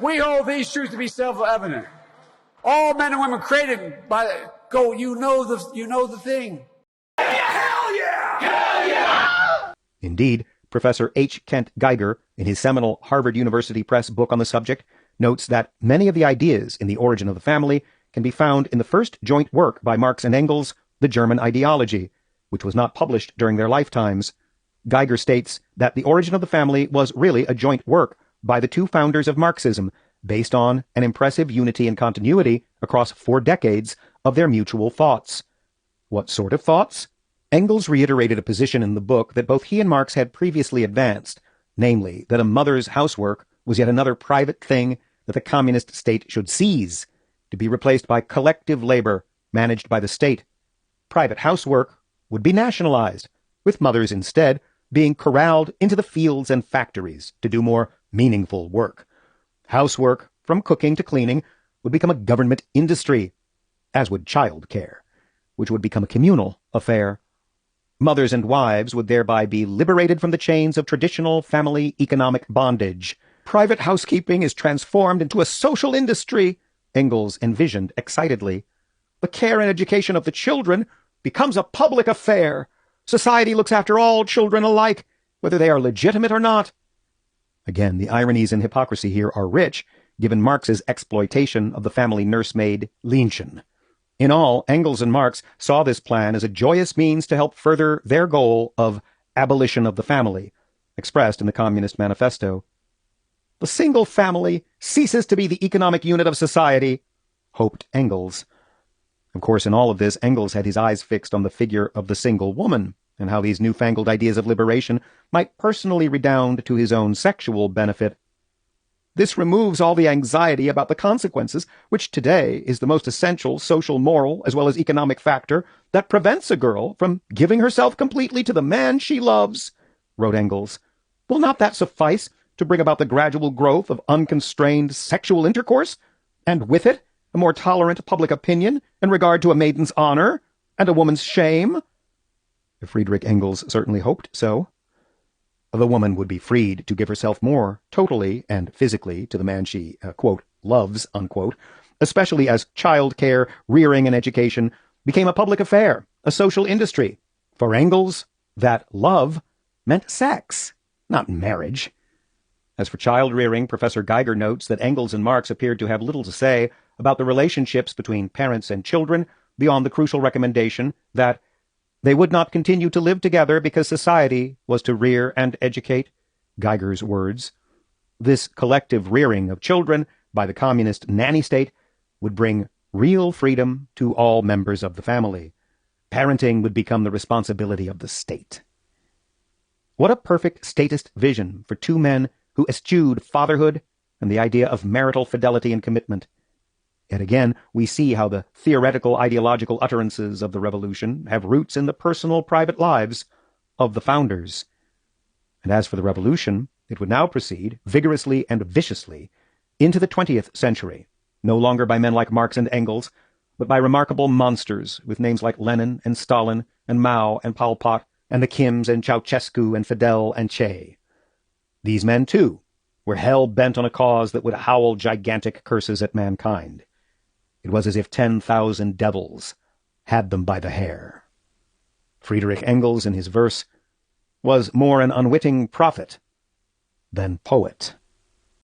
We hold these truths to be self-evident. All men and women created by go. You know the thing. Hell yeah! Hell yeah! Indeed, Professor H. Kent Geiger, in his seminal Harvard University Press book on the subject, notes that many of the ideas in The Origin of the Family can be found in the first joint work by Marx and Engels, The German Ideology, which was not published during their lifetimes. Geiger states that The Origin of the Family was really a joint work by the two founders of Marxism, based on an impressive unity and continuity across 4 decades of their mutual thoughts. What sort of thoughts? Engels reiterated a position in the book that both he and Marx had previously advanced, namely that a mother's housework was yet another private thing that the communist state should seize, to be replaced by collective labor managed by the state. Private housework would be nationalized, with mothers instead being corralled into the fields and factories to do more meaningful work. Housework, from cooking to cleaning, would become a government industry, as would childcare, which would become a communal affair. Mothers and wives would thereby be liberated from the chains of traditional family economic bondage. Private housekeeping is transformed into a social industry, Engels envisioned excitedly. The care and education of the children becomes a public affair. Society looks after all children alike, whether they are legitimate or not. Again, the ironies and hypocrisy here are rich, given Marx's exploitation of the family nursemaid Lenchen. In all, Engels and Marx saw this plan as a joyous means to help further their goal of abolition of the family, expressed in the Communist Manifesto. The single family ceases to be the economic unit of society, hoped Engels. Of course, in all of this, Engels had his eyes fixed on the figure of the single woman, and how these newfangled ideas of liberation might personally redound to his own sexual benefit. This removes all the anxiety about the consequences, which today is the most essential social, moral, as well as economic factor that prevents a girl from giving herself completely to the man she loves, wrote Engels. Will not that suffice to bring about the gradual growth of unconstrained sexual intercourse, and with it a more tolerant public opinion in regard to a maiden's honor and a woman's shame? Friedrich Engels certainly hoped so. The woman would be freed to give herself more totally and physically to the man she, quote, loves, unquote, especially as childcare, rearing, and education became a public affair, a social industry. For Engels, that love meant sex, not marriage. As for child rearing, Professor Geiger notes that Engels and Marx appeared to have little to say about the relationships between parents and children beyond the crucial recommendation that they would not continue to live together because society was to rear and educate. Geiger's words. This collective rearing of children by the communist nanny state would bring real freedom to all members of the family. Parenting would become the responsibility of the state. What a perfect statist vision for two men who eschewed fatherhood and the idea of marital fidelity and commitment. Yet again, we see how the theoretical ideological utterances of the revolution have roots in the personal private lives of the founders. And as for the revolution, it would now proceed, vigorously and viciously, into the 20th century, no longer by men like Marx and Engels, but by remarkable monsters with names like Lenin and Stalin and Mao and Pol Pot and the Kims and Ceausescu and Fidel and Che. These men, too, were hell-bent on a cause that would howl gigantic curses at mankind. It was as if 10,000 devils had them by the hair. Friedrich Engels, in his verse, was more an unwitting prophet than poet.